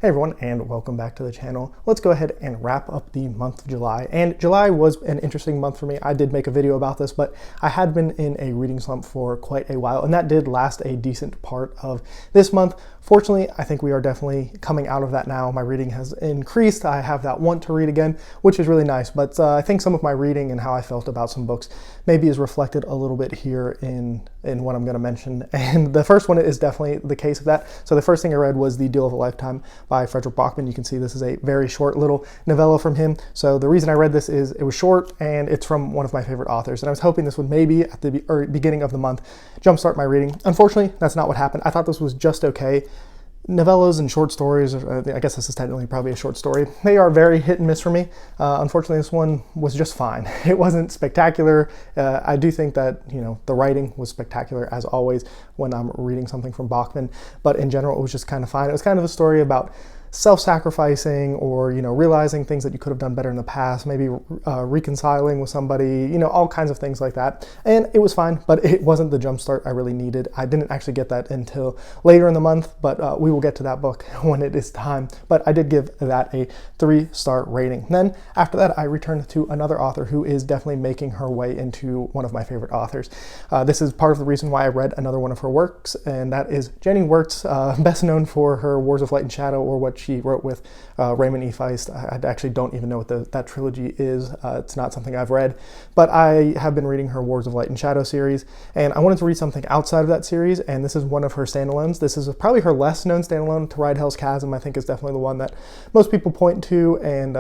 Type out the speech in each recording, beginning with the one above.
Hey everyone, and welcome back to the channel. Let's go ahead and wrap up the month of July. And July was an interesting month for me. I did make a video about this, but I had been in a reading slump for quite a while, and that did last a decent part of this month. Fortunately, I think we are definitely coming out of that now. My reading has increased. I have that want to read again, which is really nice. But I think some of my reading and how I felt about some books maybe is reflected a little bit here in what I'm going to mention. And the first one is definitely the case of that. So the first thing I read was The Deal of a Lifetime by Frederick Bachman. You can see this is a very short little novella from him. So the reason I read this is it was short and it's from one of my favorite authors. And I was hoping this would maybe at the beginning of the month jumpstart my reading. Unfortunately, that's not what happened. I thought this was just okay. Novellas and short stories, I guess this is technically probably a short story, they are very hit and miss for me. Unfortunately, this one was just fine. It wasn't spectacular. I do think that, the writing was spectacular as always when I'm reading something from Bachman, but in general, it was just kind of fine. It was kind of a story about self-sacrificing or, realizing things that you could have done better in the past, maybe reconciling with somebody, all kinds of things like that. And it was fine, but it wasn't the jumpstart I really needed. I didn't actually get that until later in the month, but we will get to that book when it is time. But I did give that a 3-star rating. Then after that, I returned to another author who is definitely making her way into one of my favorite authors. This is part of the reason why I read another one of her works, and that is Jenny Wirtz, best known for her Wars of Light and Shadow, or what she wrote with Raymond E. Feist. I actually don't even know what that trilogy is. It's not something I've read, but I have been reading her Wars of Light and Shadow series, and I wanted to read something outside of that series, and this is one of her standalones. This is probably her less known standalone. To Ride Hell's Chasm, I think, is definitely the one that most people point to and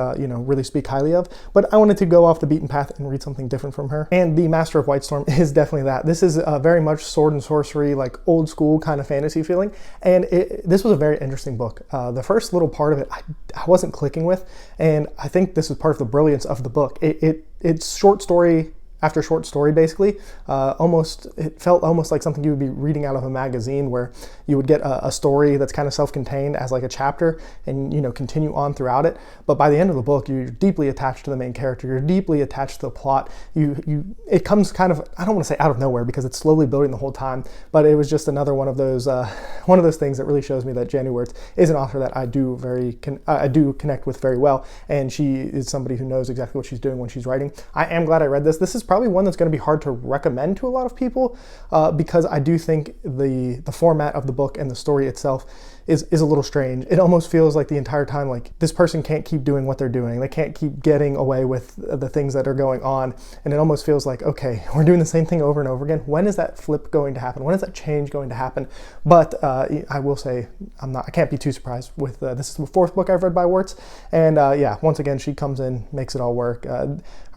really speak highly of, but I wanted to go off the beaten path and read something different from her, and The Master of White Storm is definitely that. This is very much sword and sorcery, like old school kind of fantasy feeling, and this was a very interesting book. The first little part of it I wasn't clicking with, and I think this is part of the brilliance of the book. It's short story after short story, basically. It felt almost like something you would be reading out of a magazine, where you would get a story that's kind of self-contained as like a chapter and continue on throughout it. But by the end of the book, you're deeply attached to the main character. You're deeply attached to the plot. It comes kind of, I don't want to say out of nowhere because it's slowly building the whole time, but it was just another one of those things that really shows me that Jenny Wirtz is an author that I do connect with very well, and she is somebody who knows exactly what she's doing when she's writing. I am glad I read this. This is probably one that's going to be hard to recommend to a lot of people because I do think the format of the book and the story itself is a little strange. It almost feels like the entire time like this person can't keep doing what they're doing. They can't keep getting away with the things that are going on, and it almost feels like, okay, we're doing the same thing over and over again. When is that flip going to happen? When is that change going to happen? But I will say I can't be too surprised with this is the 4th book I've read by Wirtz, and once again she comes in, makes it all work.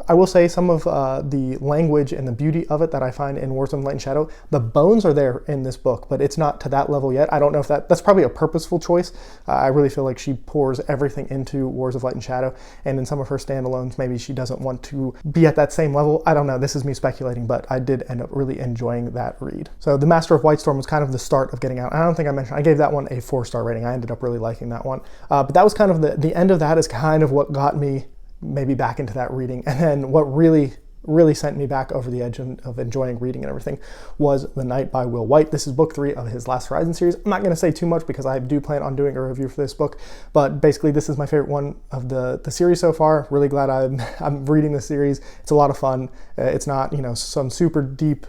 I will say some of the language and the beauty of it that I find in Wars of Light and Shadow, the bones are there in this book, but it's not to that level yet. I don't know if that's probably a purposeful choice. I really feel like she pours everything into Wars of Light and Shadow, and in some of her standalones, maybe she doesn't want to be at that same level. I don't know. This is me speculating, but I did end up really enjoying that read. So The Master of White Storm was kind of the start of getting out. I don't think I mentioned, I gave that one a 4-star rating. I ended up really liking that one. But that was kind of the end of that is kind of what got me maybe back into that reading. And then what really sent me back over the edge of enjoying reading and everything was The Night by Will White. This is book 3 of his Last Horizon series. I'm not going to say too much because I do plan on doing a review for this book, but basically this is my favorite one of the series so far. Really glad I'm reading the series. It's a lot of fun. It's not, some super deep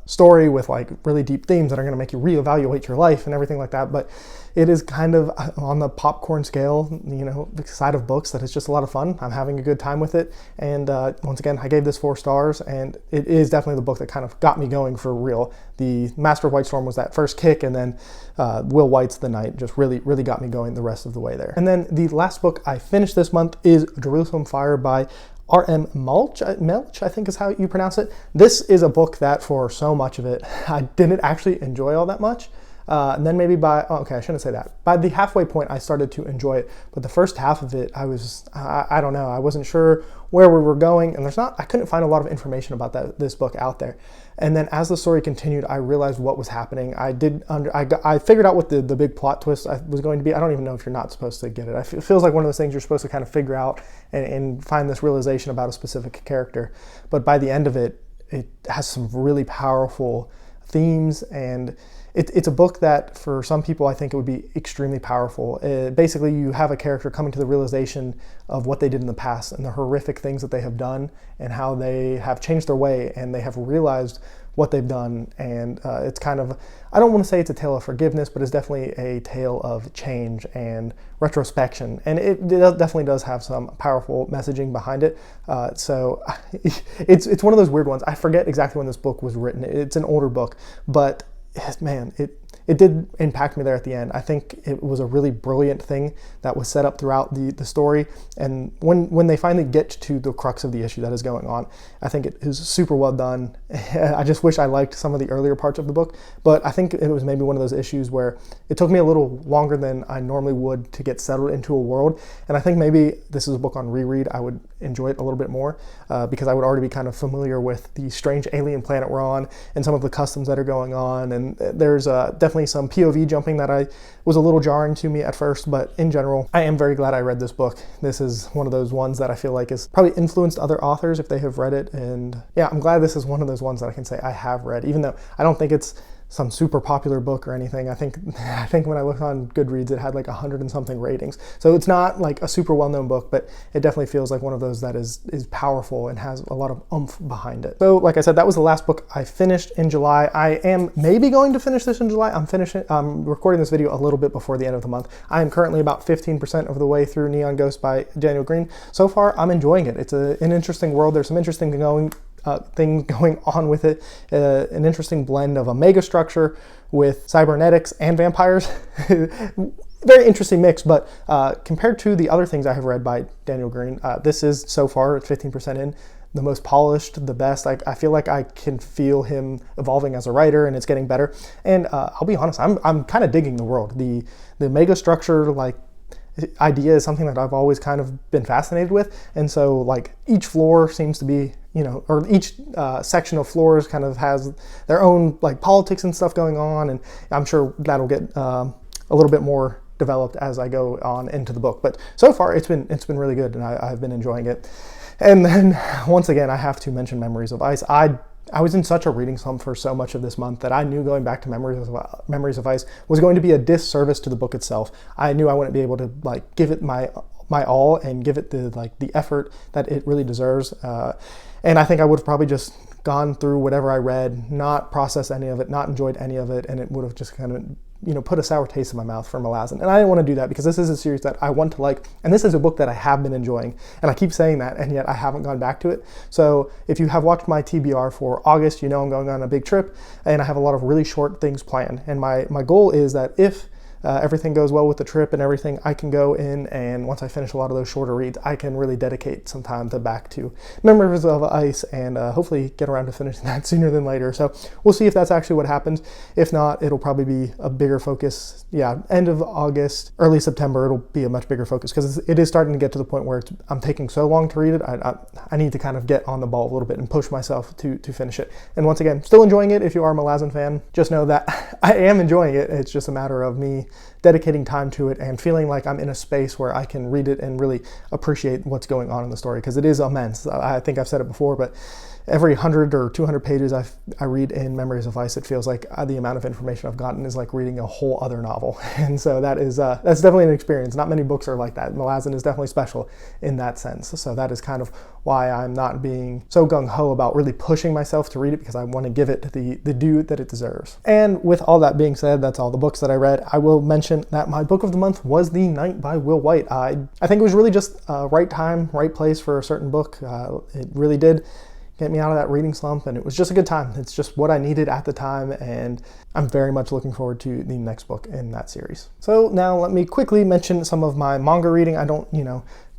story with like really deep themes that are going to make you reevaluate your life and everything like that, but it is kind of on the popcorn scale, the side of books that is just a lot of fun. I'm having a good time with it. And once again, I gave this 4 stars, and it is definitely the book that kind of got me going for real. The Master of White Storm was that first kick, and then Will White's The Night just really got me going the rest of the way there. And then the last book I finished this month is Jerusalem Fire by R.M. Melch, I think is how you pronounce it. This is a book that for so much of it, I didn't actually enjoy all that much. And then maybe I shouldn't say that. By the halfway point, I started to enjoy it. But the first half of it, I don't know. I wasn't sure where we were going. And I couldn't find a lot of information about this book out there. And then as the story continued, I realized what was happening. I figured out what the big plot twist was going to be. I don't even know if you're not supposed to get it. It feels like one of those things you're supposed to kind of figure out and find this realization about a specific character. But by the end of it, it has some really powerful themes, and it's a book that for some people I think it would be extremely powerful. Basically, you have a character coming to the realization of what they did in the past and the horrific things that they have done and how they have changed their way and they have realized what they've done. And it's kind of, I don't want to say it's a tale of forgiveness, but it's definitely a tale of change and retrospection. And it definitely does have some powerful messaging behind it. So it's one of those weird ones. I forget exactly when this book was written. It's an older book, but man, it did impact me there at the end. I think it was a really brilliant thing that was set up throughout the story. And when they finally get to the crux of the issue that is going on, I think it is super well done. I just wish I liked some of the earlier parts of the book, but I think it was maybe one of those issues where it took me a little longer than I normally would to get settled into a world. And I think maybe this is a book on reread, I would enjoy it a little bit more because I would already be kind of familiar with the strange alien planet we're on and some of the customs that are going on. And there's definitely some POV jumping that was a little jarring to me at first, but in general, I am very glad I read this book. This is one of those ones that I feel like has probably influenced other authors if they have read it. And yeah, I'm glad this is one of those ones that I can say I have read, even though I don't think it's some super popular book or anything. I think when I looked on Goodreads, it had like 100 and something ratings. So it's not like a super well-known book, but it definitely feels like one of those that is powerful and has a lot of oomph behind it. So like I said, that was the last book I finished in July. I am maybe going to finish this in July. I'm recording this video a little bit before the end of the month. I am currently about 15% of the way through Neon Ghost by Daniel Green. So far, I'm enjoying it. It's an interesting world. There's some interesting thing going on with it, an interesting blend of a mega structure with cybernetics and vampires. Very interesting mix, but compared to the other things I have read by Daniel Green, this is so far at 15% in, the most polished, the best. I feel like I can feel him evolving as a writer, and it's getting better. And I'll be honest, I'm kind of digging the world. The mega structure idea is something that I've always kind of been fascinated with, and so like each floor seems to be, or each section of floors kind of has their own like politics and stuff going on, and I'm sure that'll get a little bit more developed as I go on into the book. But so far it's been really good, and I've been enjoying it. And then once again, I have to mention Memories of Ice. I was in such a reading slump for so much of this month that I knew going back to Memories of Ice was going to be a disservice to the book itself. I knew I wouldn't be able to like give it my all and give it the effort that it really deserves. And I think I would have probably just gone through whatever I read, not processed any of it, not enjoyed any of it, and it would have just kind of put a sour taste in my mouth for Malazan. And I didn't want to do that because this is a series that I want to like, and this is a book that I have been enjoying, and I keep saying that, and yet I haven't gone back to it. So if you have watched my TBR for August, I'm going on a big trip, and I have a lot of really short things planned. And my goal is that if everything goes well with the trip and everything, I can go in, and once I finish a lot of those shorter reads, I can really dedicate some time back to Memories of Ice and hopefully get around to finishing that sooner than later. So we'll see if that's actually what happens. If not, it'll probably be a bigger focus. Yeah, end of August, early September, it'll be a much bigger focus because it is starting to get to the point where I'm taking so long to read it. I need to kind of get on the ball a little bit and push myself to finish it. And once again, still enjoying it. If you are a Malazan fan, just know that I am enjoying it. It's just a matter of me dedicating time to it and feeling like I'm in a space where I can read it and really appreciate what's going on in the story, because it is immense. I think I've said it before, but every 100 or 200 pages I read in Memories of Ice, it feels like the amount of information I've gotten is like reading a whole other novel. And so that's definitely an experience. Not many books are like that. Malazan is definitely special in that sense. So that is kind of why I'm not being so gung-ho about really pushing myself to read it, because I want to give it the due that it deserves. And with all that being said, that's all the books that I read. I will mention that my book of the month was The Night by Will White. I think it was really just right time, right place for a certain book. It really did get me out of that reading slump, and it was just a good time. It's just what I needed at the time, and I'm very much looking forward to the next book in that series. So now let me quickly mention some of my manga reading. I don't,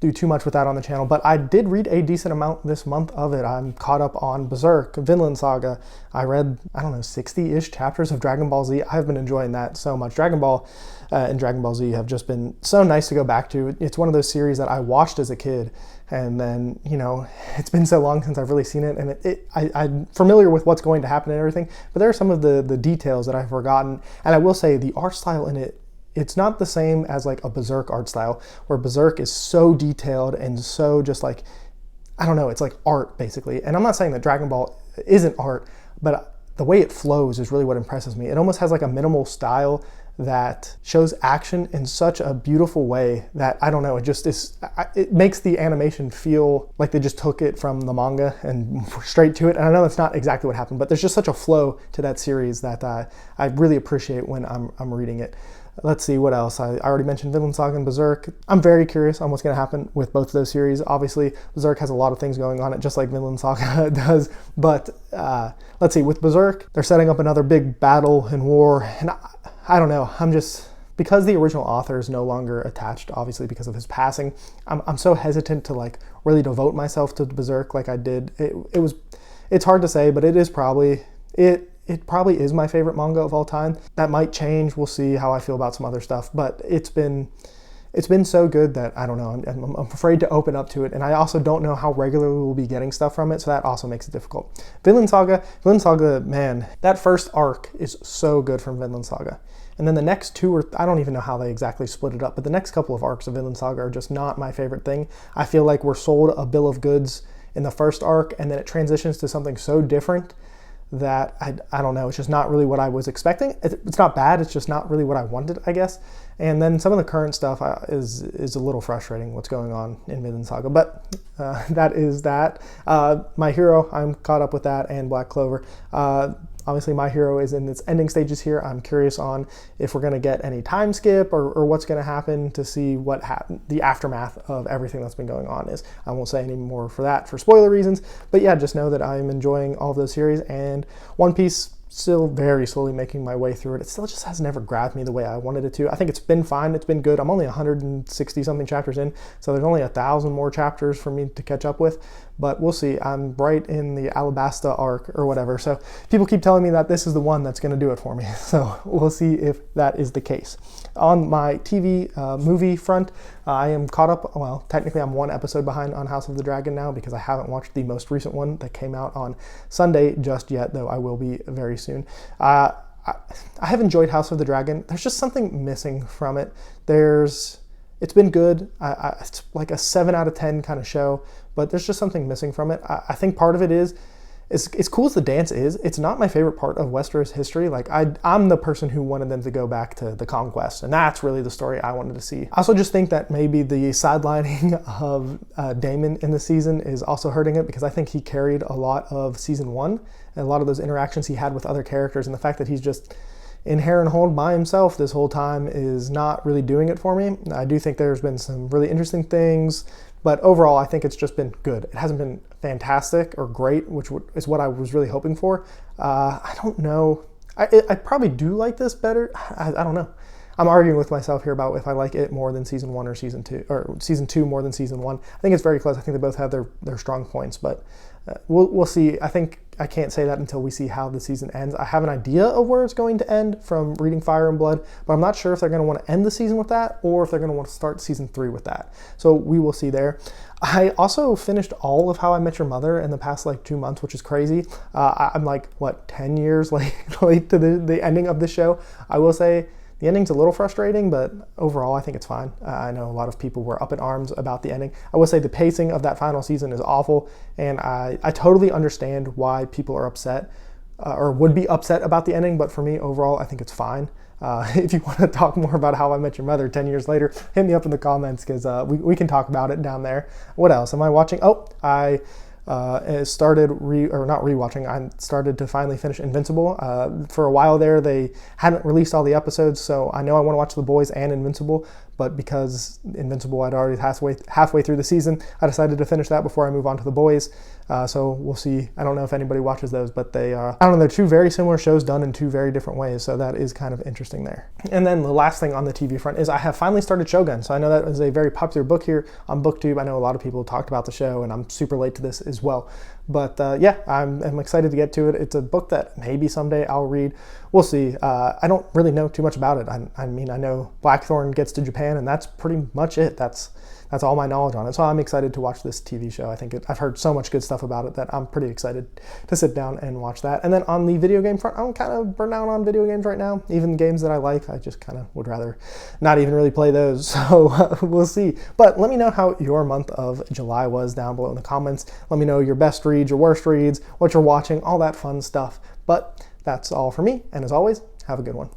do too much with that on the channel, but I did read a decent amount this month of it. I'm caught up on Berserk, Vinland Saga. I read, 60-ish chapters of Dragon Ball Z. I've been enjoying that so much. Dragon Ball and Dragon Ball Z have just been so nice to go back to. It's one of those series that I watched as a kid, and then, it's been so long since I've really seen it, and I'm familiar with what's going to happen and everything, but there are some of the details that I've forgotten. And I will say the art style in it, it's not the same as like a Berserk art style, where Berserk is so detailed and so just like, it's like art basically. And I'm not saying that Dragon Ball isn't art, but the way it flows is really what impresses me. It almost has like a minimal style that shows action in such a beautiful way that, I don't know, it just is, it makes the animation feel like they just took it from the manga and straight to it. And I know that's not exactly what happened, but there's just such a flow to that series that I really appreciate when I'm reading it. Let's see what else. I already mentioned Vinland Saga and Berserk. I'm very curious on what's going to happen with both of those series. Obviously, Berserk has a lot of things going on, just like Vinland Saga does. But let's see, with Berserk, they're setting up another big battle and war. And I don't know. Because the original author is no longer attached, obviously because of his passing, I'm so hesitant to like really devote myself to Berserk like I did. It's hard to say, but it is probably it probably is my favorite manga of all time. That might change. We'll see how I feel about some other stuff, but it's been so good that I don't know. I'm afraid to open up to it, and I also don't know how regularly we'll be getting stuff from it, so that also makes it difficult. Vinland Saga, man, that first arc is so good from Vinland Saga. And then the next two, I don't even know how they exactly split it up, but the next couple of arcs of Vinland Saga are just not my favorite thing. I feel like we're sold a bill of goods in the first arc, and then it transitions to something so different that I don't know, it's just not really what I was expecting. It's not bad, it's just not really what I wanted, I guess. And then some of the current stuff is a little frustrating, what's going on in Vinland Saga, but that is that. My Hero, I'm caught up with that, and Black Clover. Obviously, My Hero is in its ending stages here. I'm curious on if we're going to get any time skip or what's going to happen to see what the aftermath of everything that's been going on is. I won't say any more for that for spoiler reasons, but yeah, just know that I'm enjoying all of those series, and One Piece, still very slowly making my way through it. It still just has never grabbed me the way I wanted it to. I think it's been fine. It's been good. I'm only 160 something chapters in, so there's only 1,000 more chapters for me to catch up with, but we'll see. I'm right in the Alabasta arc or whatever, so people keep telling me that this is the one that's going to do it for me, so we'll see if that is the case. On my TV movie front, I am caught up. Well, technically I'm one episode behind on House of the Dragon now because I haven't watched the most recent one that came out on Sunday just yet, though I will be very soon. I have enjoyed House of the Dragon. There's just something missing from it. It's been good. It's like a 7 out of 10 kind of show, but there's just something missing from it. I think part of it is, as cool as the dance is, it's not my favorite part of Westeros history. Like I'm the person who wanted them to go back to the conquest, and that's really the story I wanted to see. I also just think that maybe the sidelining of Daemon in the season is also hurting it, because I think he carried a lot of season 1 and a lot of those interactions he had with other characters, and the fact that he's just in Harrenhal by himself this whole time is not really doing it for me. I do think there's been some really interesting things, but overall I think it's just been good. It hasn't been fantastic or great, which is what I was really hoping for. I don't know. I probably do like this better. I don't know. I'm arguing with myself here about if I like it more than season 1 or season 2, or season 2 more than season 1. I think it's very close. I think they both have their strong points, but we'll see. I think I can't say that until we see how the season ends. I have an idea of where it's going to end from reading Fire and Blood, but I'm not sure if they're going to want to end the season with that or if they're going to want to start season 3 with that. So we will see there. I also finished all of How I Met Your Mother in the past 2 months, which is crazy. I'm 10 years late to the ending of the show. I will say the ending's a little frustrating, but overall I think it's fine. I know a lot of people were up in arms about the ending. I will say the pacing of that final season is awful, and I totally understand why people are upset or would be upset about the ending, but for me overall I think it's fine. If you want to talk more about How I Met Your Mother 10 years later, hit me up in the comments, because we can talk about it down there. What else am I watching? I started I started to finally finish Invincible. For a while there, they hadn't released all the episodes, so I know I want to watch The Boys and Invincible, but because Invincible I'd already halfway through the season, I decided to finish that before I move on to The Boys. So we'll see. I don't know if anybody watches those, but they're 2 very similar shows done in 2 very different ways, so that is kind of interesting there. And then the last thing on the TV front is I have finally started Shogun. So I know that is a very popular book here on BookTube. I know a lot of people talked about the show, and I'm super late to this as well. But yeah, I'm excited to get to it. It's a book that maybe someday I'll read. We'll see. I don't really know too much about it. I mean, I know Blackthorn gets to Japan, and that's pretty much it. That's all my knowledge on it. So I'm excited to watch this TV show. I've heard so much good stuff about it that I'm pretty excited to sit down and watch that. And then on the video game front, I'm kind of burnt out on video games right now. Even games that I like, I just kind of would rather not even really play those. So we'll see. But let me know how your month of July was down below in the comments. Let me know your best reads, your worst reads, what you're watching, all that fun stuff. But that's all for me, and as always, have a good one.